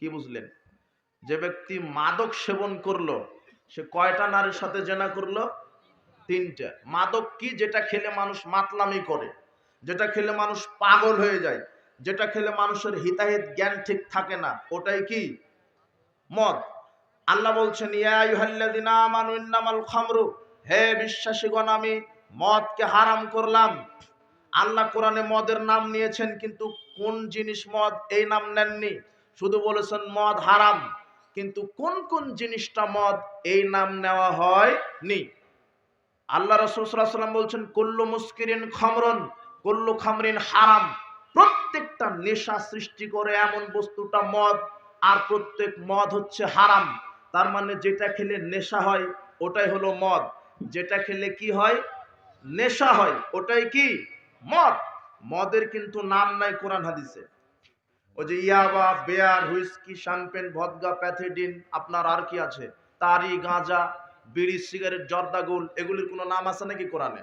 কি বুঝলেন? যে ব্যক্তি মাদক সেবন করলো সে কয়টা নারীর সাথে জেনা করলো? 3টা। মাদক কি? যেটা খেলে মানুষ মাতলামি করে, যেটা খেলে মানুষ পাগল হয়ে যায়, যেটা খেলে মানুষের হিতাহিত জ্ঞান ঠিক থাকে না, ওটাই কি? মদ। আল্লাহ বলছেন ইয়া আইয়ুহাল্লাযিনা আমানু ইন্নামাল খামরু, হে বিশ্বাসীগণ আমি মদকে হারাম করলাম। আল্লাহ কোরআনে মদের নাম নিয়েছেন, কিন্তু কোন জিনিস মদ এই নাম নেননি। শুধু বলেছেন মদ হারাম, কিন্তু কোন কোন জিনিসটা মদ এই নাম নেওয়া হয়নি। আল্লাহ রাসূল সাল্লাল্লাহু আলাইহি ওয়াসাল্লাম বলছেন কুল্লু মুসকিরিন খামরুন কুল্লু খামরিন হারাম। প্রত্যেকটা নেশা সৃষ্টি করে এমন বস্তুটা মদ, আর প্রত্যেক মদ হচ্ছে হারাম। তার মানে যেটা খেলে নেশা হয় ওটাই হলো মদ, যেটা খেলে কি হয়? নেশা হয়, ওটাই কি? মদ। মদের কিন্তু নাম নাই কোরআন হাদিসে। ওই যে ইয়াবা, beer, whisky, champagne, vodka, pethidine, আপনার আর কি আছে, তারি, গাঁজা, বিড়ি, সিগারেট, জর্দাগুল, এগুলির কোনো নাম আছে নাকি কোরআনে?